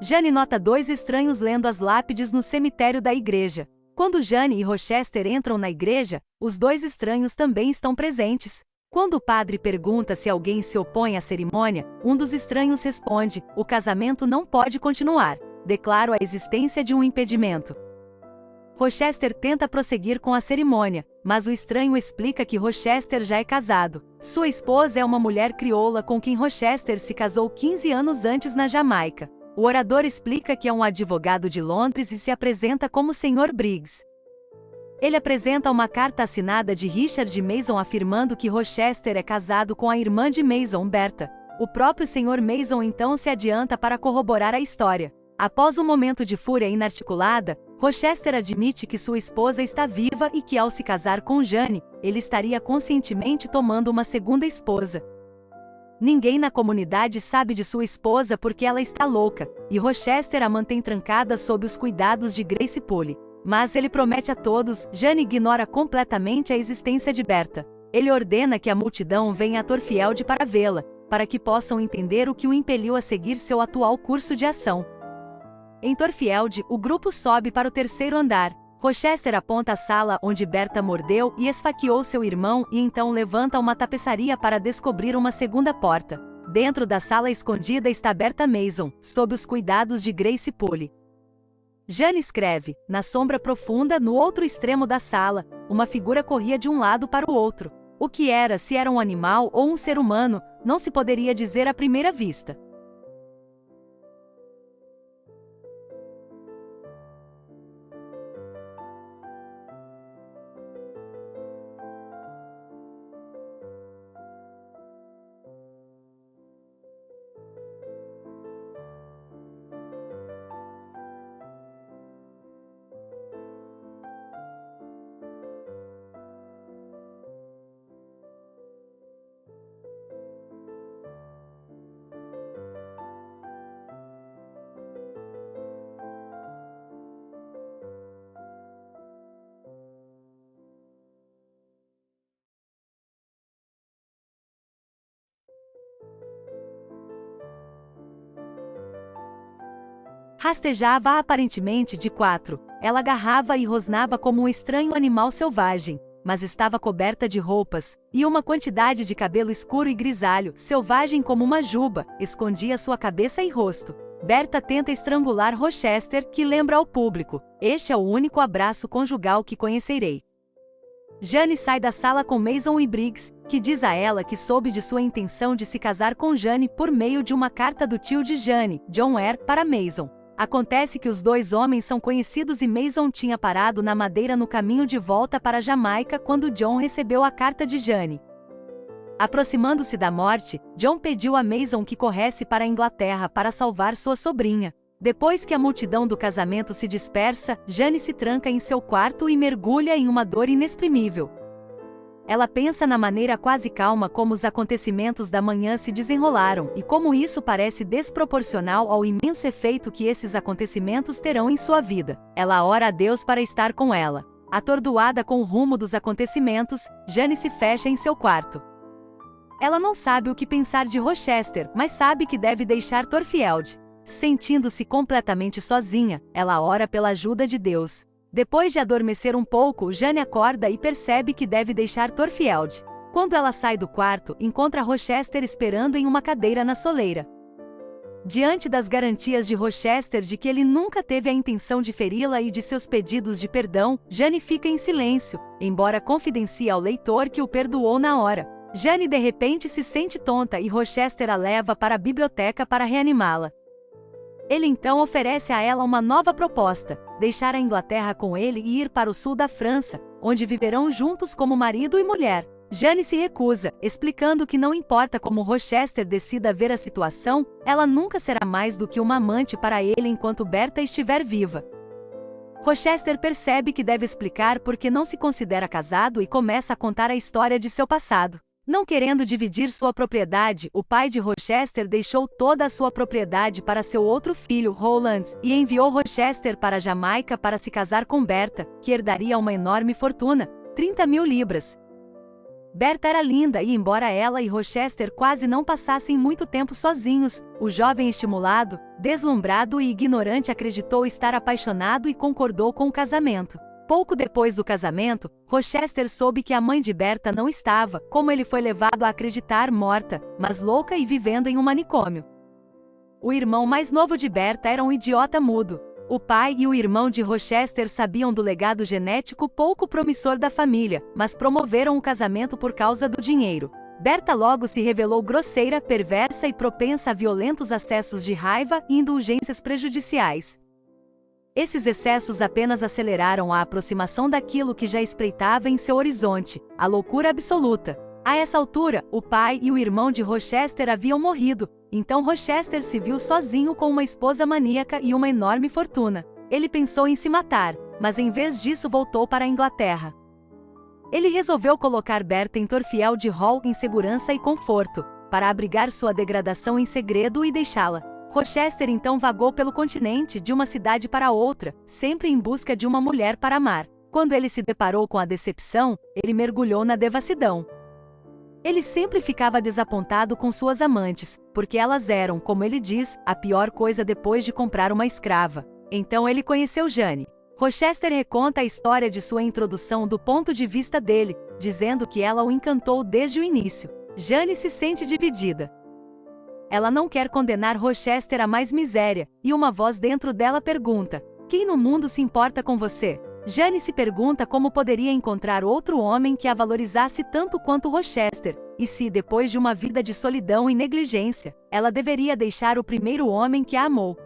Jane nota 2 estranhos lendo as lápides no cemitério da igreja. Quando Jane e Rochester entram na igreja, os 2 estranhos também estão presentes. Quando o padre pergunta se alguém se opõe à cerimônia, um dos estranhos responde: o casamento não pode continuar. Declaro a existência de um impedimento. Rochester tenta prosseguir com a cerimônia, mas o estranho explica que Rochester já é casado. Sua esposa é uma mulher crioula com quem Rochester se casou 15 anos antes na Jamaica. O orador explica que é um advogado de Londres e se apresenta como Sr. Briggs. Ele apresenta uma carta assinada de Richard Mason afirmando que Rochester é casado com a irmã de Mason, Bertha. O próprio Sr. Mason então se adianta para corroborar a história. Após um momento de fúria inarticulada, Rochester admite que sua esposa está viva e que ao se casar com Jane, ele estaria conscientemente tomando uma segunda esposa. Ninguém na comunidade sabe de sua esposa porque ela está louca, e Rochester a mantém trancada sob os cuidados de Grace Poole. Mas ele promete a todos, Jane ignora completamente a existência de Bertha. Ele ordena que a multidão venha a Thorfield para vê-la, para que possam entender o que o impeliu a seguir seu atual curso de ação. Em Thorfield, o grupo sobe para o terceiro andar. Rochester aponta a sala onde Bertha mordeu e esfaqueou seu irmão e então levanta uma tapeçaria para descobrir uma segunda porta. Dentro da sala escondida está Bertha Mason, sob os cuidados de Grace Poole. Jane escreve: na sombra profunda, no outro extremo da sala, uma figura corria de um lado para o outro. O que era, se era um animal ou um ser humano, não se poderia dizer à primeira vista. Rastejava aparentemente de quatro. Ela agarrava e rosnava como um estranho animal selvagem, mas estava coberta de roupas, e uma quantidade de cabelo escuro e grisalho, selvagem como uma juba, escondia sua cabeça e rosto. Bertha tenta estrangular Rochester, que lembra ao público: este é o único abraço conjugal que conhecerei. Jane sai da sala com Mason e Briggs, que diz a ela que soube de sua intenção de se casar com Jane por meio de uma carta do tio de Jane, John Eyre, para Mason. Acontece que os dois homens são conhecidos e Mason tinha parado na Madeira no caminho de volta para Jamaica quando John recebeu a carta de Jane. Aproximando-se da morte, John pediu a Mason que corresse para a Inglaterra para salvar sua sobrinha. Depois que a multidão do casamento se dispersa, Jane se tranca em seu quarto e mergulha em uma dor inexprimível. Ela pensa na maneira quase calma como os acontecimentos da manhã se desenrolaram e como isso parece desproporcional ao imenso efeito que esses acontecimentos terão em sua vida. Ela ora a Deus para estar com ela. Atordoada com o rumo dos acontecimentos, Jane se fecha em seu quarto. Ela não sabe o que pensar de Rochester, mas sabe que deve deixar Thorfield. Sentindo-se completamente sozinha, ela ora pela ajuda de Deus. Depois de adormecer um pouco, Jane acorda e percebe que deve deixar Thorfield. Quando ela sai do quarto, encontra Rochester esperando em uma cadeira na soleira. Diante das garantias de Rochester de que ele nunca teve a intenção de feri-la e de seus pedidos de perdão, Jane fica em silêncio, embora confidencie ao leitor que o perdoou na hora. Jane de repente se sente tonta e Rochester a leva para a biblioteca para reanimá-la. Ele então oferece a ela uma nova proposta: deixar a Inglaterra com ele e ir para o sul da França, onde viverão juntos como marido e mulher. Jane se recusa, explicando que não importa como Rochester decida ver a situação, ela nunca será mais do que uma amante para ele enquanto Bertha estiver viva. Rochester percebe que deve explicar porque não se considera casado e começa a contar a história de seu passado. Não querendo dividir sua propriedade, o pai de Rochester deixou toda a sua propriedade para seu outro filho, Roland, e enviou Rochester para Jamaica para se casar com Bertha, que herdaria uma enorme fortuna, 30.000 libras. Bertha era linda e, embora ela e Rochester quase não passassem muito tempo sozinhos, o jovem estimulado, deslumbrado e ignorante acreditou estar apaixonado e concordou com o casamento. Pouco depois do casamento, Rochester soube que a mãe de Berta não estava, como ele foi levado a acreditar, morta, mas louca e vivendo em um manicômio. O irmão mais novo de Berta era um idiota mudo. O pai e o irmão de Rochester sabiam do legado genético pouco promissor da família, mas promoveram o casamento por causa do dinheiro. Berta logo se revelou grosseira, perversa e propensa a violentos acessos de raiva e indulgências prejudiciais. Esses excessos apenas aceleraram a aproximação daquilo que já espreitava em seu horizonte, a loucura absoluta. A essa altura, o pai e o irmão de Rochester haviam morrido, então Rochester se viu sozinho com uma esposa maníaca e uma enorme fortuna. Ele pensou em se matar, mas em vez disso voltou para a Inglaterra. Ele resolveu colocar Berta em Thorfield Hall em segurança e conforto, para abrigar sua degradação em segredo e deixá-la. Rochester então vagou pelo continente de uma cidade para outra, sempre em busca de uma mulher para amar. Quando ele se deparou com a decepção, ele mergulhou na devassidão. Ele sempre ficava desapontado com suas amantes, porque elas eram, como ele diz, a pior coisa depois de comprar uma escrava. Então ele conheceu Jane. Rochester reconta a história de sua introdução do ponto de vista dele, dizendo que ela o encantou desde o início. Jane se sente dividida. Ela não quer condenar Rochester a mais miséria, e uma voz dentro dela pergunta: quem no mundo se importa com você? Jane se pergunta como poderia encontrar outro homem que a valorizasse tanto quanto Rochester, e se, depois de uma vida de solidão e negligência, ela deveria deixar o primeiro homem que a amou.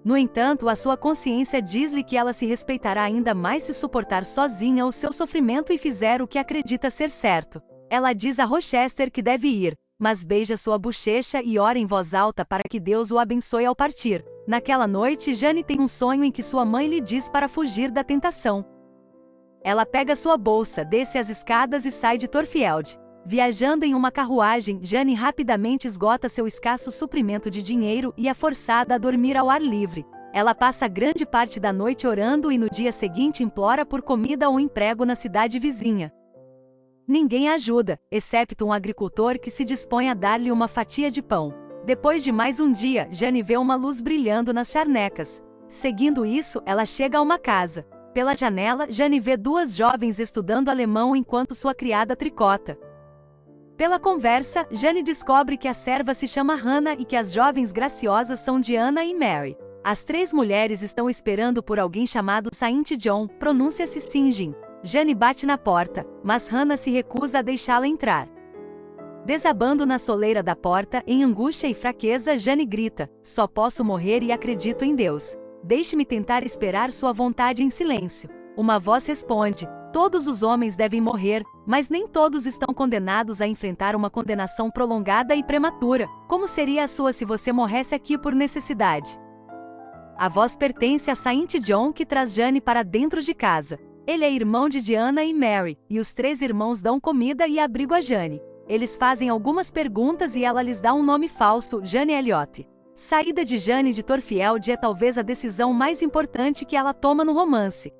No entanto, a sua consciência diz-lhe que ela se respeitará ainda mais se suportar sozinha o seu sofrimento e fizer o que acredita ser certo. Ela diz a Rochester que deve ir, mas beija sua bochecha e ora em voz alta para que Deus o abençoe ao partir. Naquela noite, Jane tem um sonho em que sua mãe lhe diz para fugir da tentação. Ela pega sua bolsa, desce as escadas e sai de Thorfield. Viajando em uma carruagem, Jane rapidamente esgota seu escasso suprimento de dinheiro e é forçada a dormir ao ar livre. Ela passa grande parte da noite orando e no dia seguinte implora por comida ou emprego na cidade vizinha. Ninguém a ajuda, excepto um agricultor que se dispõe a dar-lhe uma fatia de pão. Depois de mais um dia, Jane vê uma luz brilhando nas charnecas. Seguindo isso, ela chega a uma casa. Pela janela, Jane vê duas jovens estudando alemão enquanto sua criada tricota. Pela conversa, Jane descobre que a serva se chama Hannah e que as jovens graciosas são Diana e Mary. As três mulheres estão esperando por alguém chamado Saint John, pronúncia-se Sinjin. Jane bate na porta, mas Hannah se recusa a deixá-la entrar. Desabando na soleira da porta, em angústia e fraqueza, Jane grita: só posso morrer e acredito em Deus. Deixe-me tentar esperar sua vontade em silêncio. Uma voz responde: todos os homens devem morrer, mas nem todos estão condenados a enfrentar uma condenação prolongada e prematura. Como seria a sua se você morresse aqui por necessidade? A voz pertence a Saint John, que traz Jane para dentro de casa. Ele é irmão de Diana e Mary, e os três irmãos dão comida e abrigo a Jane. Eles fazem algumas perguntas e ela lhes dá um nome falso, Jane Elliot. Saída de Jane de Thorfield é talvez a decisão mais importante que ela toma no romance.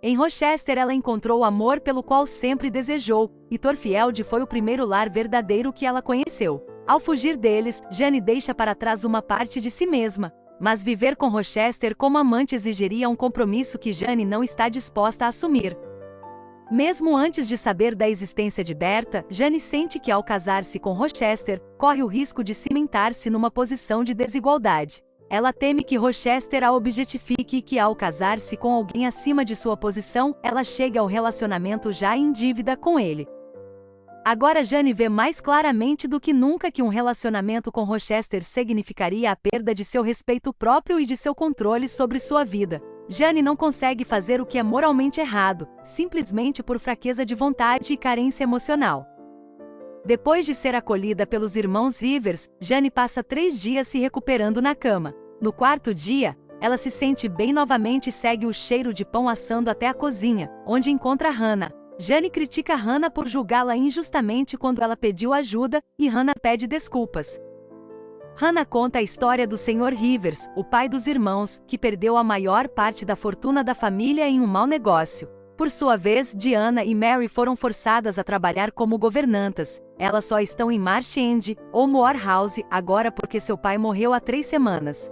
Em Rochester ela encontrou o amor pelo qual sempre desejou, e Thorfield foi o primeiro lar verdadeiro que ela conheceu. Ao fugir deles, Jane deixa para trás uma parte de si mesma. Mas viver com Rochester como amante exigiria um compromisso que Jane não está disposta a assumir. Mesmo antes de saber da existência de Berta, Jane sente que ao casar-se com Rochester, corre o risco de cimentar-se numa posição de desigualdade. Ela teme que Rochester a objetifique e que ao casar-se com alguém acima de sua posição, ela chegue ao relacionamento já em dívida com ele. Agora Jane vê mais claramente do que nunca que um relacionamento com Rochester significaria a perda de seu respeito próprio e de seu controle sobre sua vida. Jane não consegue fazer o que é moralmente errado, simplesmente por fraqueza de vontade e carência emocional. Depois de ser acolhida pelos irmãos Rivers, Jane passa 3 dias se recuperando na cama. No 4º dia, ela se sente bem novamente e segue o cheiro de pão assando até a cozinha, onde encontra Hannah. Jane critica Hannah por julgá-la injustamente quando ela pediu ajuda, e Hannah pede desculpas. Hannah conta a história do Sr. Rivers, o pai dos irmãos, que perdeu a maior parte da fortuna da família em um mau negócio. Por sua vez, Diana e Mary foram forçadas a trabalhar como governantas. Elas só estão em Marsh End, ou Moor House, agora porque seu pai morreu há 3 semanas.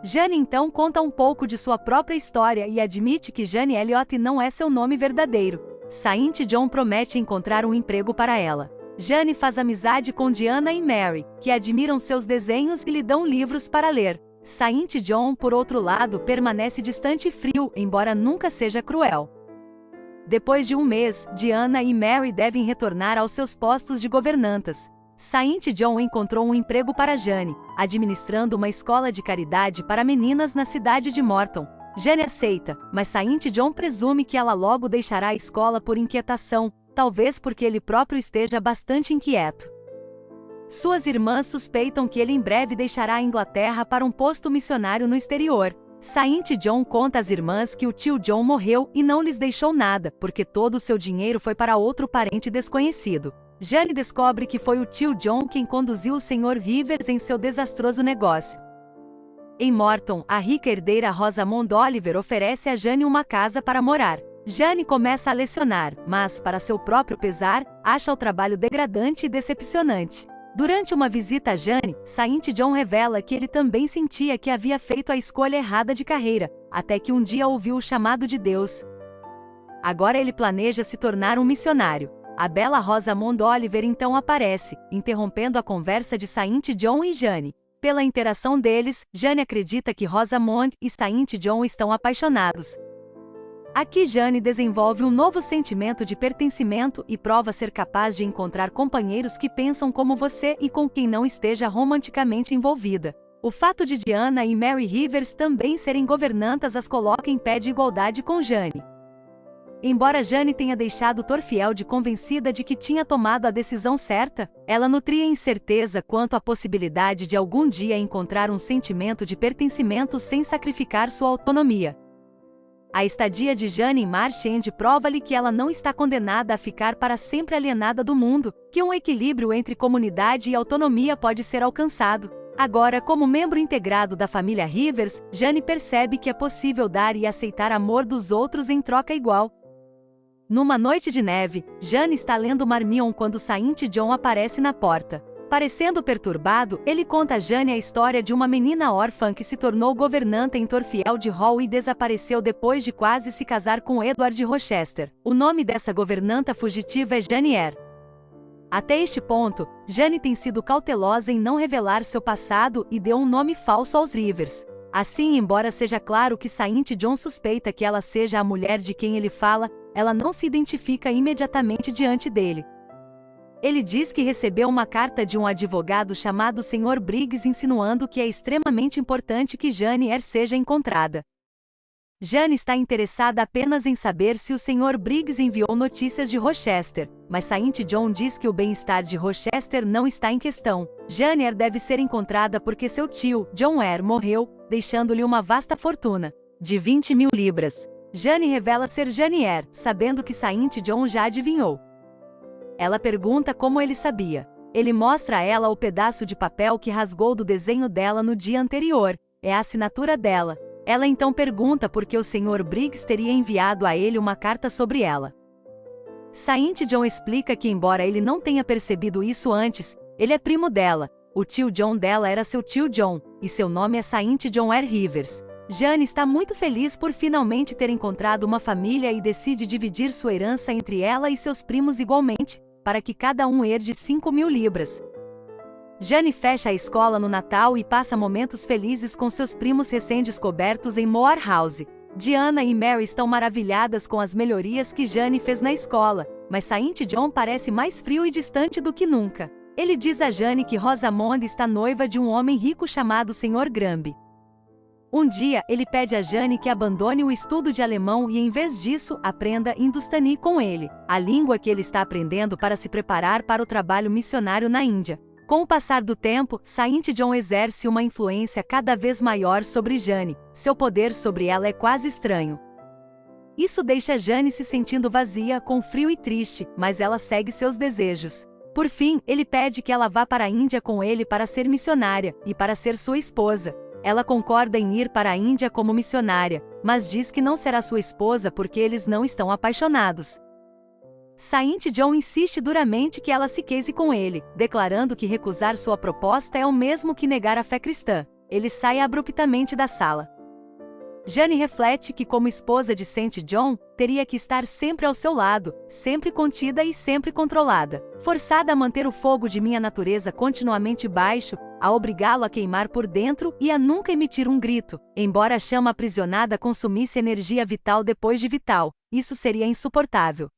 Jane então conta um pouco de sua própria história e admite que Jane Elliot não é seu nome verdadeiro. Saint John promete encontrar um emprego para ela. Jane faz amizade com Diana e Mary, que admiram seus desenhos e lhe dão livros para ler. Saint John, por outro lado, permanece distante e frio, embora nunca seja cruel. Depois de um mês, Diana e Mary devem retornar aos seus postos de governantas. Saint John encontrou um emprego para Jane, administrando uma escola de caridade para meninas na cidade de Morton. Jane aceita, mas Saint John presume que ela logo deixará a escola por inquietação, talvez porque ele próprio esteja bastante inquieto. Suas irmãs suspeitam que ele em breve deixará a Inglaterra para um posto missionário no exterior. Saint John conta às irmãs que o tio John morreu e não lhes deixou nada, porque todo o seu dinheiro foi para outro parente desconhecido. Jane descobre que foi o tio John quem conduziu o Sr. Rivers em seu desastroso negócio. Em Morton, a rica herdeira Rosamond Oliver oferece a Jane uma casa para morar. Jane começa a lecionar, mas, para seu próprio pesar, acha o trabalho degradante e decepcionante. Durante uma visita a Jane, Saint John revela que ele também sentia que havia feito a escolha errada de carreira, até que um dia ouviu o chamado de Deus. Agora ele planeja se tornar um missionário. A bela Rosamond Oliver então aparece, interrompendo a conversa de Saint John e Jane. Pela interação deles, Jane acredita que Rosamond e Saint John estão apaixonados. Aqui Jane desenvolve um novo sentimento de pertencimento e prova ser capaz de encontrar companheiros que pensam como você e com quem não esteja romanticamente envolvida. O fato de Diana e Mary Rivers também serem governantas as coloca em pé de igualdade com Jane. Embora Jane tenha deixado Thorfield convencida de que tinha tomado a decisão certa, ela nutria incerteza quanto à possibilidade de algum dia encontrar um sentimento de pertencimento sem sacrificar sua autonomia. A estadia de Jane em Marsh End prova-lhe que ela não está condenada a ficar para sempre alienada do mundo, que um equilíbrio entre comunidade e autonomia pode ser alcançado. Agora, como membro integrado da família Rivers, Jane percebe que é possível dar e aceitar amor dos outros em troca igual. Numa noite de neve, Jane está lendo Marmion quando Saint John aparece na porta. Parecendo perturbado, ele conta a Jane a história de uma menina órfã que se tornou governanta em Thorfield Hall e desapareceu depois de quase se casar com Edward Rochester. O nome dessa governanta fugitiva é Jane Eyre. Até este ponto, Jane tem sido cautelosa em não revelar seu passado e deu um nome falso aos Rivers. Assim, embora seja claro que Saint John suspeita que ela seja a mulher de quem ele fala, ela não se identifica imediatamente diante dele. Ele diz que recebeu uma carta de um advogado chamado Sr. Briggs insinuando que é extremamente importante que Jane Eyre seja encontrada. Jane está interessada apenas em saber se o Sr. Briggs enviou notícias de Rochester, mas Saint John diz que o bem-estar de Rochester não está em questão. Jane Eyre deve ser encontrada porque seu tio, John Eyre, morreu, deixando-lhe uma vasta fortuna, de 20.000 libras. Jane revela ser Jane Eyre, sabendo que Saint John já adivinhou. Ela pergunta como ele sabia. Ele mostra a ela o pedaço de papel que rasgou do desenho dela no dia anterior. É a assinatura dela. Ela então pergunta por que o Sr. Briggs teria enviado a ele uma carta sobre ela. Saint John explica que embora ele não tenha percebido isso antes, ele é primo dela. O tio John dela era seu tio John, e seu nome é Saint John Eyre Rivers. Jane está muito feliz por finalmente ter encontrado uma família e decide dividir sua herança entre ela e seus primos igualmente, para que cada um herde 5.000 libras. Jane fecha a escola no Natal e passa momentos felizes com seus primos recém-descobertos em Moor House. Diana e Mary estão maravilhadas com as melhorias que Jane fez na escola, mas Saint John parece mais frio e distante do que nunca. Ele diz a Jane que Rosamond está noiva de um homem rico chamado Sr. Granby. Um dia, ele pede a Jane que abandone o estudo de alemão e, em vez disso, aprenda hindustani com ele, a língua que ele está aprendendo para se preparar para o trabalho missionário na Índia. Com o passar do tempo, Saint John exerce uma influência cada vez maior sobre Jane. Seu poder sobre ela é quase estranho. Isso deixa Jane se sentindo vazia, com frio e triste, mas ela segue seus desejos. Por fim, ele pede que ela vá para a Índia com ele para ser missionária, e para ser sua esposa. Ela concorda em ir para a Índia como missionária, mas diz que não será sua esposa porque eles não estão apaixonados. Saint John insiste duramente que ela se case com ele, declarando que recusar sua proposta é o mesmo que negar a fé cristã. ele sai abruptamente da sala. Jane reflete que, como esposa de St. John, teria que estar sempre ao seu lado, sempre contida e sempre controlada. Forçada a manter o fogo de minha natureza continuamente baixo, a obrigá-lo a queimar por dentro e a nunca emitir um grito, embora a chama aprisionada consumisse energia vital depois de vital, isso seria insuportável.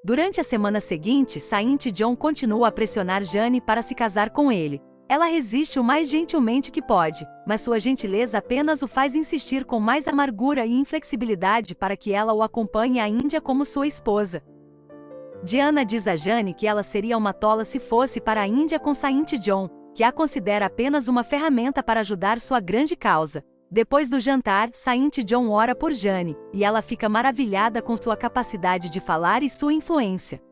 Durante a semana seguinte, St. John continua a pressionar Jane para se casar com ele. Ela resiste o mais gentilmente que pode, mas sua gentileza apenas o faz insistir com mais amargura e inflexibilidade para que ela o acompanhe à Índia como sua esposa. Diana diz a Jane que ela seria uma tola se fosse para a Índia com St. John, que a considera apenas uma ferramenta para ajudar sua grande causa. Depois do jantar, St. John ora por Jane, e ela fica maravilhada com sua capacidade de falar e sua influência.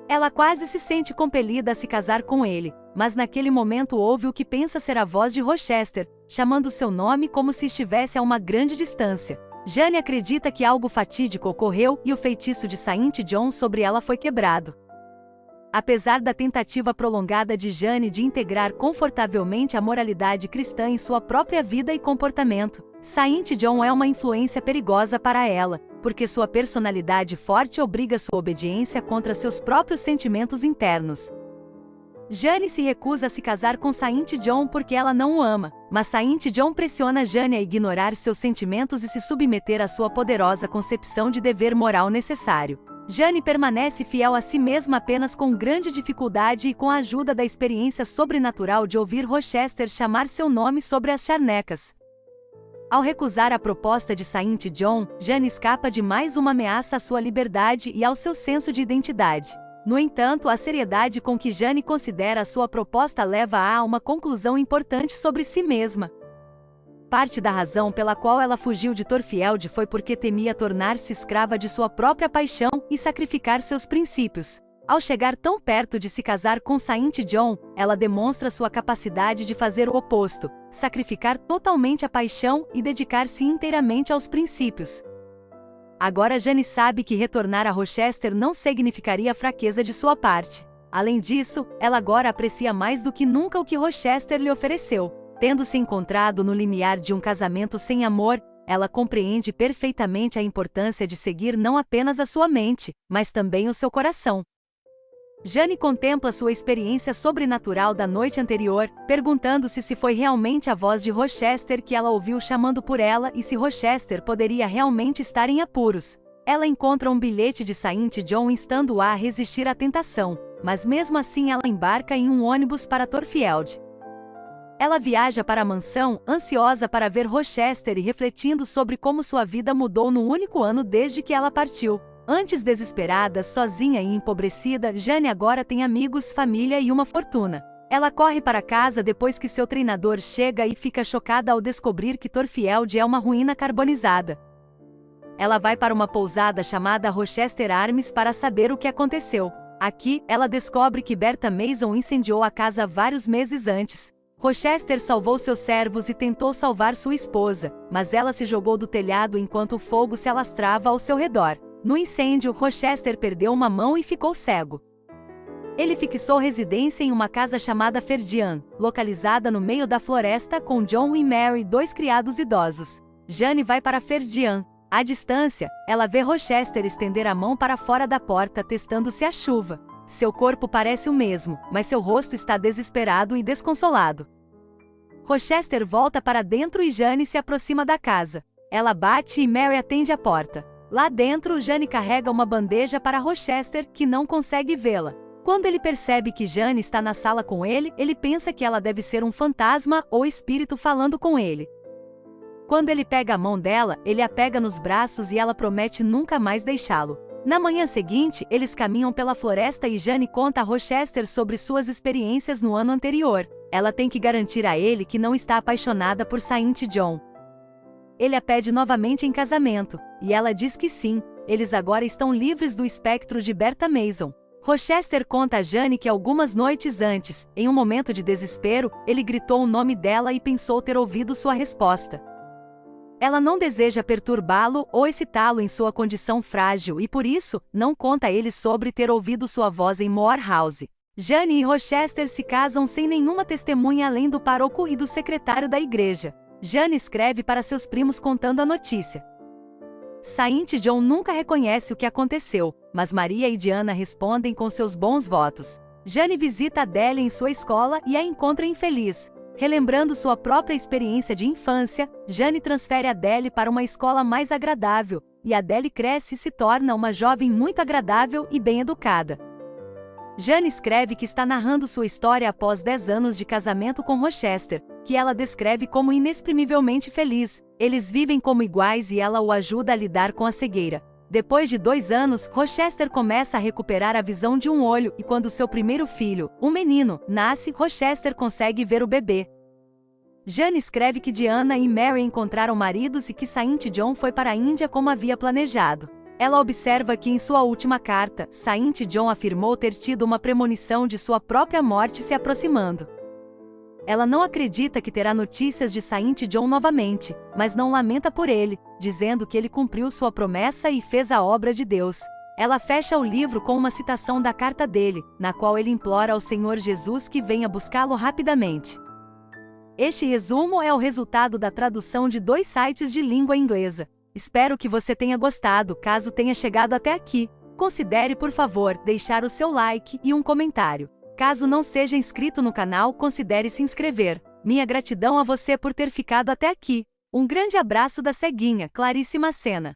Ela quase se sente compelida a se casar com ele, mas naquele momento ouve o que pensa ser a voz de Rochester, chamando seu nome como se estivesse a uma grande distância. Jane acredita que algo fatídico ocorreu e o feitiço de St. John sobre ela foi quebrado. Apesar da tentativa prolongada de Jane de integrar confortavelmente a moralidade cristã em sua própria vida e comportamento, St. John é uma influência perigosa para ela, porque sua personalidade forte obriga sua obediência contra seus próprios sentimentos internos. Jane se recusa a se casar com St. John porque ela não o ama, mas St. John pressiona Jane a ignorar seus sentimentos e se submeter à sua poderosa concepção de dever moral necessário. Jane permanece fiel a si mesma apenas com grande dificuldade e com a ajuda da experiência sobrenatural de ouvir Rochester chamar seu nome sobre as charnecas. Ao recusar a proposta de St. John, Jane escapa de mais uma ameaça à sua liberdade e ao seu senso de identidade. No entanto, a seriedade com que Jane considera a sua proposta leva-a a uma conclusão importante sobre si mesma. Parte da razão pela qual ela fugiu de Thorfield foi porque temia tornar-se escrava de sua própria paixão e sacrificar seus princípios. Ao chegar tão perto de se casar com St. John, ela demonstra sua capacidade de fazer o oposto, sacrificar totalmente a paixão e dedicar-se inteiramente aos princípios. Agora Jane sabe que retornar a Rochester não significaria fraqueza de sua parte. Além disso, ela agora aprecia mais do que nunca o que Rochester lhe ofereceu. Tendo se encontrado no limiar de um casamento sem amor, ela compreende perfeitamente a importância de seguir não apenas a sua mente, mas também o seu coração. Jane contempla sua experiência sobrenatural da noite anterior, perguntando-se se foi realmente a voz de Rochester que ela ouviu chamando por ela e se Rochester poderia realmente estar em apuros. Ela encontra um bilhete de St. John instando-a a resistir à tentação, mas mesmo assim ela embarca em um ônibus para Thorfield. Ela viaja para a mansão, ansiosa para ver Rochester e refletindo sobre como sua vida mudou no único ano desde que ela partiu. Antes desesperada, sozinha e empobrecida, Jane agora tem amigos, família e uma fortuna. Ela corre para casa depois que seu treinador chega e fica chocada ao descobrir que Thorfield é uma ruína carbonizada. Ela vai para uma pousada chamada Rochester Arms para saber o que aconteceu. Aqui, ela descobre que Bertha Mason incendiou a casa vários meses antes. Rochester salvou seus servos e tentou salvar sua esposa, mas ela se jogou do telhado enquanto o fogo se alastrava ao seu redor. No incêndio, Rochester perdeu uma mão e ficou cego. Ele fixou residência em uma casa chamada Ferdian, localizada no meio da floresta com John e Mary, dois criados idosos. Jane vai para Ferdian. À distância, ela vê Rochester estender a mão para fora da porta testando-se a chuva. Seu corpo parece o mesmo, mas seu rosto está desesperado e desconsolado. Rochester volta para dentro e Jane se aproxima da casa. Ela bate e Mary atende a porta. Lá dentro, Jane carrega uma bandeja para Rochester, que não consegue vê-la. Quando ele percebe que Jane está na sala com ele, ele pensa que ela deve ser um fantasma ou espírito falando com ele. Quando ele pega a mão dela, ele a pega nos braços e ela promete nunca mais deixá-lo. Na manhã seguinte, eles caminham pela floresta e Jane conta a Rochester sobre suas experiências no ano anterior. Ela tem que garantir a ele que não está apaixonada por St. John. Ele a pede novamente em casamento, e ela diz que sim, eles agora estão livres do espectro de Bertha Mason. Rochester conta a Jane que algumas noites antes, em um momento de desespero, ele gritou o nome dela e pensou ter ouvido sua resposta. Ela não deseja perturbá-lo ou excitá-lo em sua condição frágil e por isso, não conta a ele sobre ter ouvido sua voz em Moor House. Jane e Rochester se casam sem nenhuma testemunha além do pároco e do secretário da igreja. Jane escreve para seus primos contando a notícia. Saint John nunca reconhece o que aconteceu, mas Maria e Diana respondem com seus bons votos. Jane visita Adele em sua escola e a encontra infeliz. Relembrando sua própria experiência de infância, Jane transfere Adele para uma escola mais agradável, e Adele cresce e se torna uma jovem muito agradável e bem educada. Jane escreve que está narrando sua história após 10 anos de casamento com Rochester, que ela descreve como inexprimivelmente feliz. Eles vivem como iguais e ela o ajuda a lidar com a cegueira. Depois de 2 anos, Rochester começa a recuperar a visão de um olho e quando seu primeiro filho, um menino, nasce, Rochester consegue ver o bebê. Jane escreve que Diana e Mary encontraram maridos e que Saint John foi para a Índia como havia planejado. Ela observa que em sua última carta, Saint John afirmou ter tido uma premonição de sua própria morte se aproximando. Ela não acredita que terá notícias de Saint John novamente, mas não lamenta por ele, dizendo que ele cumpriu sua promessa e fez a obra de Deus. Ela fecha o livro com uma citação da carta dele, na qual ele implora ao Senhor Jesus que venha buscá-lo rapidamente. Este resumo é o resultado da tradução de 2 sites de língua inglesa. Espero que você tenha gostado. Caso tenha chegado até aqui, considere por favor deixar o seu like e um comentário. Caso não seja inscrito no canal, considere se inscrever. Minha gratidão a você por ter ficado até aqui. Um grande abraço da ceguinha, Clarice Macena.